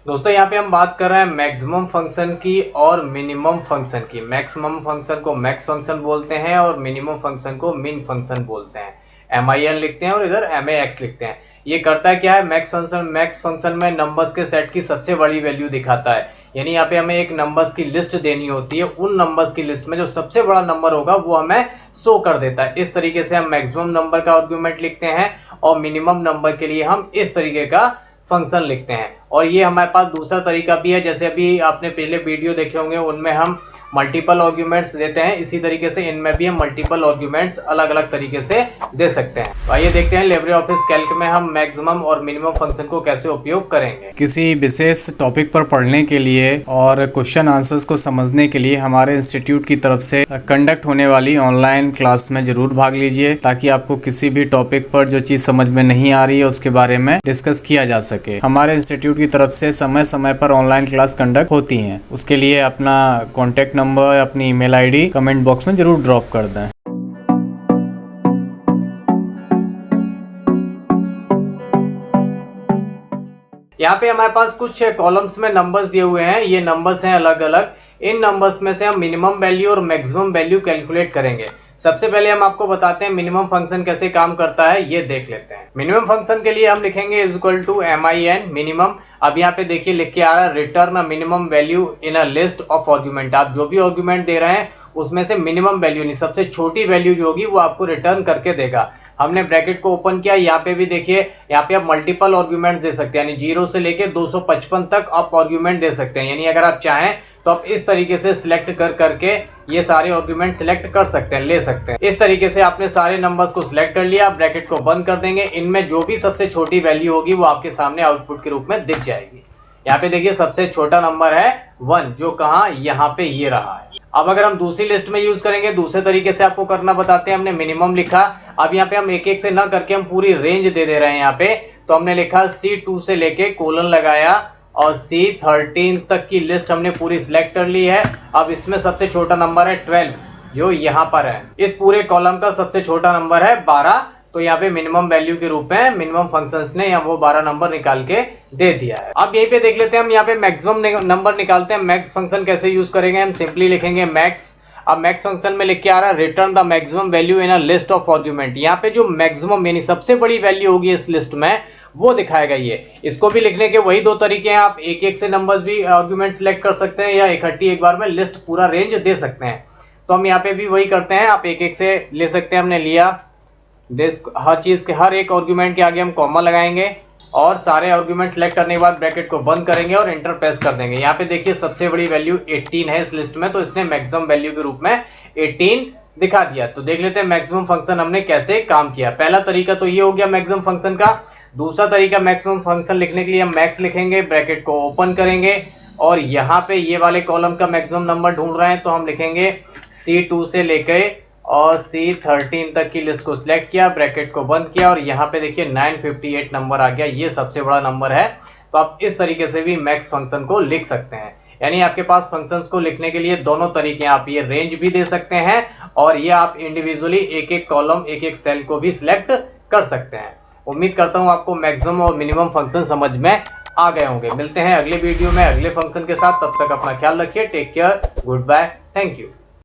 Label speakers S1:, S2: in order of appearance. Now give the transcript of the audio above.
S1: दोस्तों यहाँ पे हम बात कर रहे हैं मैक्सिमम फंक्शन की और मिनिमम फंक्शन की। मैक्सिमम फंक्शन को मैक्स फंक्शन बोलते हैं और मिनिमम फंक्शन को मिन फंक्शन बोलते हैं। MIN लिखते हैं और इधर MAX लिखते हैं। ये करता क्या है, मैक्स फंक्शन में नंबर्स के सेट की सबसे बड़ी वैल्यू दिखाता है। यानी यहाँ पे हमें एक नंबर्स की लिस्ट देनी होती है, उन नंबर्स की लिस्ट में जो सबसे बड़ा नंबर होगा वो हमें शो कर देता है। इस तरीके से हम मैक्सिमम नंबर का आर्गुमेंट लिखते हैं और मिनिमम नंबर के लिए हम इस तरीके का फंक्शन लिखते हैं। और ये हमारे पास दूसरा तरीका भी है, जैसे अभी आपने पहले वीडियो देखे होंगे उनमें हम मल्टीपल आर्गुमेंट्स देते हैं। इसी तरीके से इनमें भी हम मल्टीपल आर्गुमेंट्स अलग अलग तरीके से दे सकते हैं। तो आइए देखते हैं लिब्रे ऑफिस कैल्क में हम मैक्सिमम और मिनिमम फंक्शन को कैसे उपयोग करेंगे।
S2: किसी विशेष टॉपिक पर पढ़ने के लिए और क्वेश्चन आंसर्स को समझने के लिए हमारे इंस्टीट्यूट की तरफ से कंडक्ट होने वाली ऑनलाइन क्लास में जरूर भाग लीजिए, ताकि आपको किसी भी टॉपिक पर जो चीज़ समझ में नहीं आ रही है उसके बारे में डिस्कस किया जा सके। हमारे इंस्टीट्यूट की तरफ से समय समय पर ऑनलाइन क्लास कंडक्ट होती हैं। उसके लिए अपना कॉन्टैक्ट नंबर, अपनी ईमेल आईडी कमेंट बॉक्स में जरूर ड्रॉप कर दें।
S1: यहाँ पे हमारे पास कुछ कॉलम्स में नंबर्स दिए हुए हैं। ये नंबर्स हैं अलग अलग। इन नंबर्स में से हम मिनिमम वैल्यू और मैक्सिमम वैल्यू कैलकुलेट करेंगे। सबसे पहले हम आपको बताते हैं मिनिमम फंक्शन कैसे काम करता है, ये देख लेते हैं। मिनिमम फंक्शन के लिए हम लिखेंगे is equal to MIN minimum. अब यहाँ पे देखिए लिख के आ रहा है return a minimum value in a list of argument. आप जो भी आर्गुमेंट दे रहे हैं उसमें से मिनिमम वैल्यू नहीं, सबसे छोटी वैल्यू जो होगी वो आपको रिटर्न करके देगा। हमने ब्रैकेट को ओपन किया। यहाँ पे भी देखिए, यहाँ पे आप मल्टीपल आर्गुमेंट दे सकते हैं, यानी 0 से लेके 255 तक आप आर्गुमेंट दे सकते हैं। यानी अगर आप चाहें तो आप इस तरीके से सिलेक्ट करके ये सारे आर्गुमेंट सिलेक्ट कर सकते हैं, ले सकते हैं। इस तरीके से आपने सारे नंबर्स को सिलेक्ट कर लिया। ब्रैकेट को बंद कर देंगे। इनमें जो भी सबसे छोटी वैल्यू होगी वो आपके सामने आउटपुट के रूप में दिख जाएगी। यहाँ पे देखिए सबसे छोटा नंबर है 1, जो कहाँ, यहाँ पे ये रहा है। अब अगर हम दूसरी लिस्ट में यूज करेंगे, दूसरे तरीके से आपको करना बताते हैं। हमने मिनिमम लिखा। अब यहाँ पे हम एक एक से ना करके हम पूरी रेंज दे रहे हैं यहाँ पे। तो हमने लिखा C2 से लेके कोलन लगाया और C13 तक की लिस्ट हमने पूरी सिलेक्ट कर ली है। अब इसमें सबसे छोटा नंबर है 12, जो यहाँ पर है। इस पूरे कॉलम का सबसे छोटा नंबर है 12। तो यहाँ पे मिनिमम वैल्यू के रूप में मिनिमम फंक्शंस ने यहाँ वो 12 नंबर निकाल के दे दिया है। अब यहीं पे देख लेते हैं हम यहाँ पे मैक्सिमम नंबर निकालते हैं। मैक्स फंक्शन कैसे यूज करेंगे, हम सिंपली लिखेंगे मैक्स। अब मैक्स फंक्शन में लिख के आ रहा है return the maximum value in a list of argument. यहाँ पे जो मैक्सिमम यानी सबसे बड़ी वैल्यू होगी इस लिस्ट में वो दिखाएगा ये। इसको भी लिखने के वही दो तरीके हैं। आप एक एक से नंबर्स भी आर्गुमेंट सिलेक्ट कर सकते हैं या इकट्ठी एक बार में लिस्ट पूरा रेंज दे सकते हैं। तो हम यहाँ पे भी वही करते हैं, आप एक एक से ले सकते हैं। हमने लिया, हर चीज के हर एक आर्गुमेंट के आगे हम कॉमा लगाएंगे और सारे आर्गुमेंट सेलेक्ट करने के बाद ब्रैकेट को बंद करेंगे और एंटर प्रेस कर देंगे। यहाँ पे देखिए सबसे बड़ी वैल्यू 18 है इस लिस्ट में, तो इसने मैक्सिमम वैल्यू के रूप में 18 दिखा दिया। तो देख लेते हैं मैक्सिमम फंक्शन हमने कैसे काम किया। पहला तरीका तो ये हो गया मैक्सिमम फंक्शन का। दूसरा तरीका मैक्सिमम फंक्शन लिखने के लिए हम मैक्स लिखेंगे, ब्रैकेट को ओपन करेंगे और यहाँ पे ये वाले कॉलम का मैक्सिमम नंबर ढूंढ रहे हैं तो हम लिखेंगे C2 से लेके और C13 तक की लिस्ट को सिलेक्ट किया, ब्रैकेट को बंद किया और यहाँ पे देखिए 958 नंबर आ गया। ये सबसे बड़ा नंबर है। तो आप इस तरीके से भी मैक्स फंक्शन को लिख सकते हैं। यानी आपके पास फंक्शंस को लिखने के लिए दोनों तरीके हैं। आप ये रेंज भी दे सकते हैं और ये आप इंडिविजुअली एक एक कॉलम, एक एक सेल को भी सिलेक्ट कर सकते हैं। उम्मीद करता हूँ आपको मैक्सिमम और मिनिमम फंक्शन समझ में आ गए होंगे। मिलते हैं अगले वीडियो में अगले फंक्शन के साथ। तब तक अपना ख्याल रखिए। Take care, good bye, thank you.